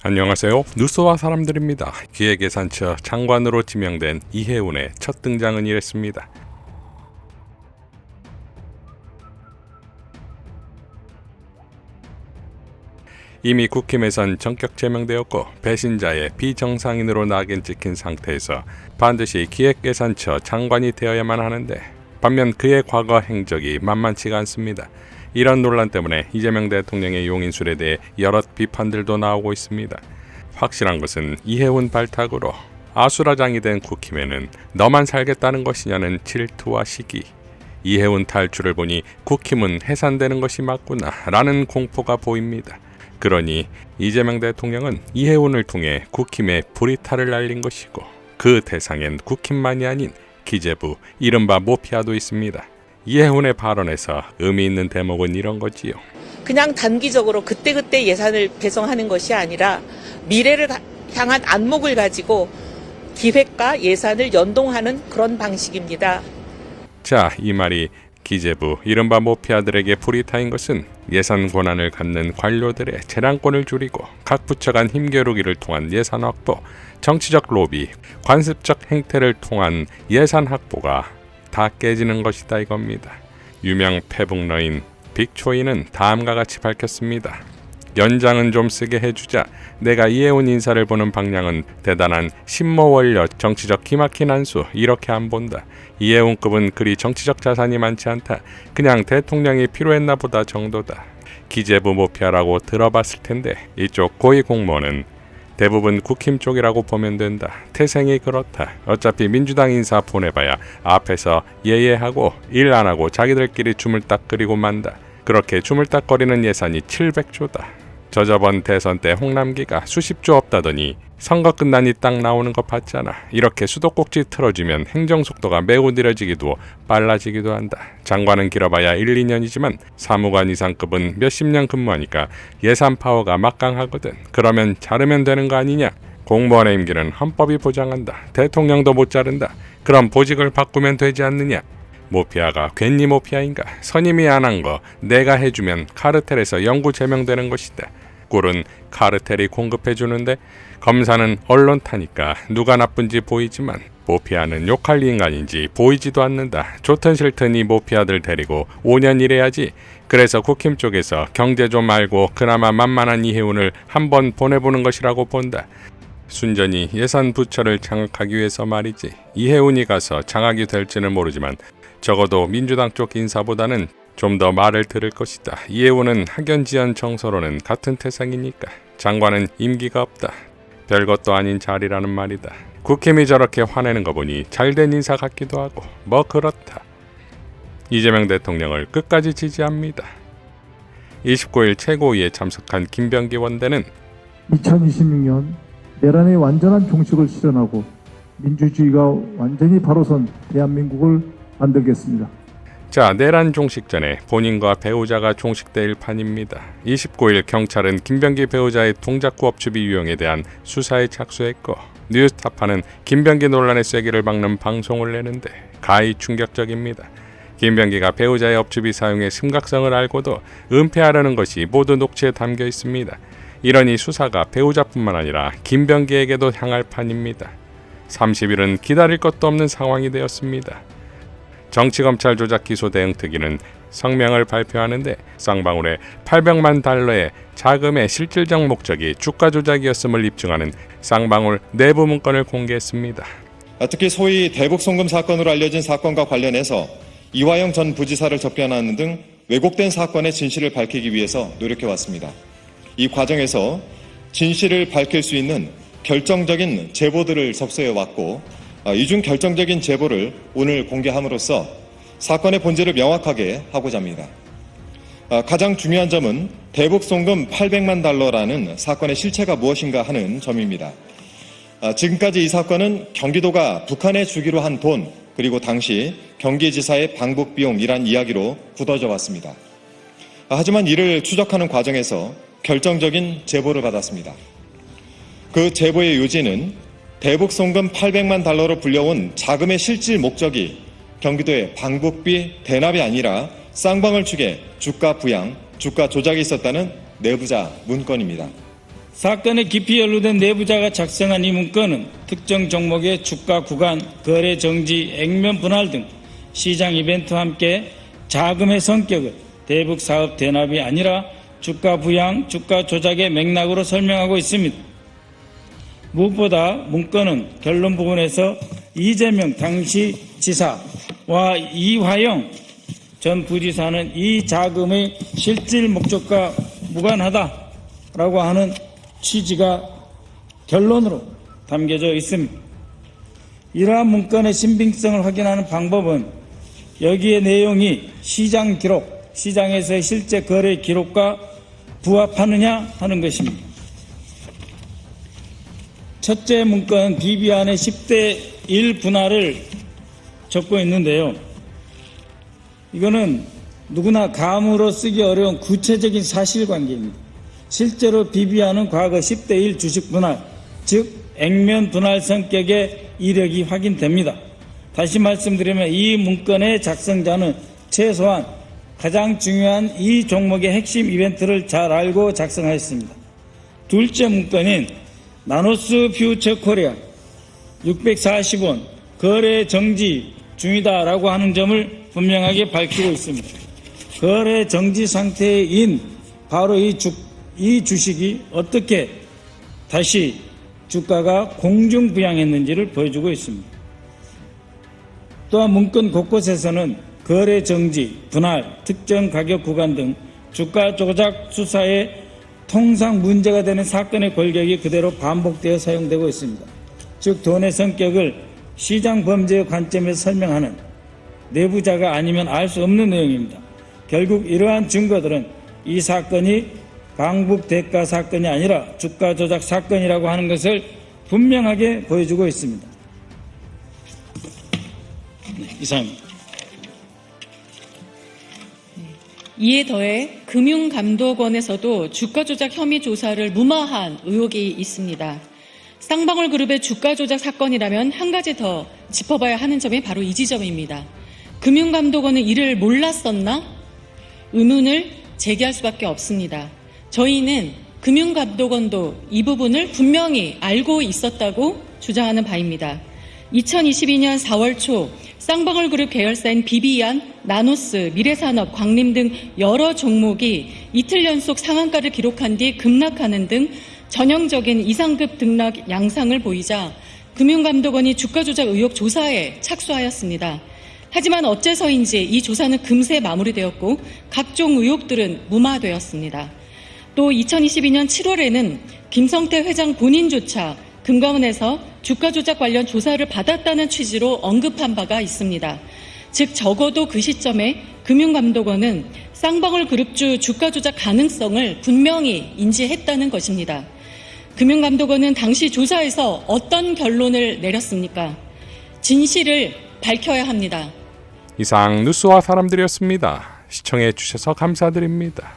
안녕하세요. 뉴스와 사람들입니다. 기획예산처 장관으로 지명된 이해운의 첫 등장은 이랬습니다. 이미 국힘에선 전격 제명되었고 배신자의 비정상인으로 낙인 찍힌 상태에서 반드시 기획예산처 장관이 되어야만 하는데, 반면 그의 과거 행적이 만만치가 않습니다. 이런 논란 때문에 이재명 대통령의 용인술에 대해 여러 비판들도 나오고 있습니다. 확실한 것은 이해운 발탁으로 아수라장이 된 국힘에는 너만 살겠다는 것이냐는 질투와 시기, 이해운 탈출을 보니 국힘은 해산되는 것이 맞구나 라는 공포가 보입니다. 그러니 이재명 대통령은 이해운을 통해 국힘에 불이탈을 날린 것이고, 그 대상엔 국힘만이 아닌 기재부, 이른바 모피아도 있습니다. 이해운의 발언에서 의미 있는 대목은 이런 거지요. 그냥 단기적으로 그때그때 예산을 배정하는 것이 아니라 미래를 향한 안목을 가지고 기획과 예산을 연동하는 그런 방식입니다. 자, 이 말이 기재부, 이른바 모피아들에게 불이타인 것은 예산 권한을 갖는 관료들의 재량권을 줄이고 각 부처 간 힘겨루기를 통한 예산 확보, 정치적 로비, 관습적 행태를 통한 예산 확보가 다 깨지는 것이다 이겁니다. 유명 페북러인 빅초이는 다음과 같이 밝혔습니다. 연장은 좀 쓰게 해주자. 내가 이해운 인사를 보는 방향은 대단한 신모원려 정치적 기막힌 한수, 이렇게 안 본다. 이해운급은 그리 정치적 자산이 많지 않다. 그냥 대통령이 필요했나 보다 정도다. 기재부 모피아라고 들어봤을 텐데 이쪽 고위 공무원은 대부분 국힘 쪽이라고 보면 된다. 태생이 그렇다. 어차피 민주당 인사 보내봐야 앞에서 예예하고 일 안 하고 자기들끼리 주물딱거리고 만다. 그렇게 주물딱거리는 예산이 700조다. 저번 대선 때 홍남기가 수십조 없다더니 선거 끝나니 딱 나오는 거 봤잖아. 이렇게 수도꼭지 틀어주면 행정속도가 매우 느려지기도 빨라지기도 한다. 장관은 길어봐야 1, 2년이지만 사무관 이상급은 몇십 년 근무하니까 예산 파워가 막강하거든. 그러면 자르면 되는 거 아니냐? 공무원의 임기는 헌법이 보장한다. 대통령도 못 자른다. 그럼 보직을 바꾸면 되지 않느냐? 모피아가 괜히 모피아인가? 선임이 안 한 거 내가 해주면 카르텔에서 영구 제명되는 것이다. 꿀은 카르텔이 공급해주는데 검사는 언론 타니까 누가 나쁜지 보이지만 모피아는 욕할 인간인지 보이지도 않는다. 좋든 싫든 이 모피아들 데리고 5년 일해야지. 그래서 국힘 쪽에서 경제 좀 알고 그나마 만만한 이해운을 한번 보내보는 것이라고 본다. 순전히 예산 부처를 장악하기 위해서 말이지. 이해운이 가서 장악이 될지는 모르지만 적어도 민주당 쪽 인사보다는 좀 더 말을 들을 것이다. 이해운은 학연지연 정서로는 같은 태생이니까. 장관은 임기가 없다. 별것도 아닌 자리라는 말이다. 국힘이 저렇게 화내는 거 보니 잘된 인사 같기도 하고 뭐 그렇다. 이재명 대통령을 끝까지 지지합니다. 29일 최고위에 참석한 김병기 원대는 2026년 내란의 완전한 종식을 실현하고 민주주의가 완전히 바로선 대한민국을 만들겠습니다. 자, 내란 종식 전에 본인과 배우자가 종식될 판입니다. 29일 경찰은 김병기 배우자의 동작구 업추비 유형에 대한 수사에 착수했고, 뉴스타파는 김병기 논란의 쐐기를 박는 방송을 내는데 가히 충격적입니다. 김병기가 배우자의 업추비 사용의 심각성을 알고도 은폐하려는 것이 모두 녹취에 담겨 있습니다. 이러니 수사가 배우자뿐만 아니라 김병기에게도 향할 판입니다. 30일은 기다릴 것도 없는 상황이 되었습니다. 정치검찰 조작 기소 대응 특위는 성명을 발표하는데 쌍방울의 800만 달러의 자금의 실질적 목적이 주가 조작이었음을 입증하는 쌍방울 내부 문건을 공개했습니다. 특히 소위 대북송금 사건으로 알려진 사건과 관련해서 이화영 전 부지사를 접견하는 등 왜곡된 사건의 진실을 밝히기 위해서 노력해왔습니다. 이 과정에서 진실을 밝힐 수 있는 결정적인 제보들을 접수해왔고, 이중 결정적인 제보를 오늘 공개함으로써 사건의 본질을 명확하게 하고자 합니다. 가장 중요한 점은 대북송금 800만 달러라는 사건의 실체가 무엇인가 하는 점입니다. 지금까지 이 사건은 경기도가 북한에 주기로 한 돈, 그리고 당시 경기지사의 방북 비용이란 이야기로 굳어져 왔습니다. 하지만 이를 추적하는 과정에서 결정적인 제보를 받았습니다. 그 제보의 요지는 대북송금 800만 달러로 불려온 자금의 실질 목적이 경기도의 방북비 대납이 아니라 쌍방울 측의 주가 부양, 주가 조작이 있었다는 내부자 문건입니다. 사건에 깊이 연루된 내부자가 작성한 이 문건은 특정 종목의 주가 구간, 거래 정지, 액면 분할 등 시장 이벤트와 함께 자금의 성격을 대북 사업 대납이 아니라 주가 부양, 주가 조작의 맥락으로 설명하고 있습니다. 무엇보다 문건은 결론 부분에서 이재명 당시 지사와 이화영 전 부지사는 이 자금의 실질 목적과 무관하다라고 하는 취지가 결론으로 담겨져 있습니다. 이러한 문건의 신빙성을 확인하는 방법은 여기의 내용이 시장 기록, 시장에서의 실제 거래 기록과 부합하느냐 하는 것입니다. 첫째 문건 BB안의 10대 1 분할을 적고 있는데요. 이거는 누구나 감으로 쓰기 어려운 구체적인 사실관계입니다. 실제로 BB안은 과거 10대 1 주식 분할, 즉 액면 분할 성격의 이력이 확인됩니다. 다시 말씀드리면 이 문건의 작성자는 최소한 가장 중요한 이 종목의 핵심 이벤트를 잘 알고 작성하였습니다. 둘째 문건인 나노스 퓨처 코리아 640원 거래 정지 중이다라고 하는 점을 분명하게 밝히고 있습니다. 거래 정지 상태인 바로 이 주식이 어떻게 다시 주가가 공중부양했는지를 보여주고 있습니다. 또한 문건 곳곳에서는 거래 정지, 분할, 특정 가격 구간 등 주가 조작 수사에 통상 문제가 되는 사건의 골격이 그대로 반복되어 사용되고 있습니다. 즉 돈의 성격을 시장 범죄의 관점에서 설명하는 내부자가 아니면 알 수 없는 내용입니다. 결국 이러한 증거들은 이 사건이 방북 대가 사건이 아니라 주가 조작 사건이라고 하는 것을 분명하게 보여주고 있습니다. 이상입니다. 이에 더해 금융감독원에서도 주가 조작 혐의 조사를 무마한 의혹이 있습니다. 쌍방울그룹의 주가 조작 사건이라면 한 가지 더 짚어봐야 하는 점이 바로 이 지점입니다. 금융감독원은 이를 몰랐었나? 의문을 제기할 수밖에 없습니다. 저희는 금융감독원도 이 부분을 분명히 알고 있었다고 주장하는 바입니다. 2022년 4월 초 쌍방울그룹 계열사인 BB안, 나노스, 미래산업, 광림 등 여러 종목이 이틀 연속 상한가를 기록한 뒤 급락하는 등 전형적인 이상급 등락 양상을 보이자 금융감독원이 주가 조작 의혹 조사에 착수하였습니다. 하지만 어째서인지 이 조사는 금세 마무리되었고 각종 의혹들은 무마되었습니다. 또 2022년 7월에는 김성태 회장 본인조차 금감원에서 주가 조작 관련 조사를 받았다는 취지로 언급한 바가 있습니다. 즉 적어도 그 시점에 금융감독원은 쌍방울그룹주 주가 조작 가능성을 분명히 인지했다는 것입니다. 금융감독원은 당시 조사에서 어떤 결론을 내렸습니까? 진실을 밝혀야 합니다. 이상 뉴스와 사람들이었습니다. 시청해 주셔서 감사드립니다.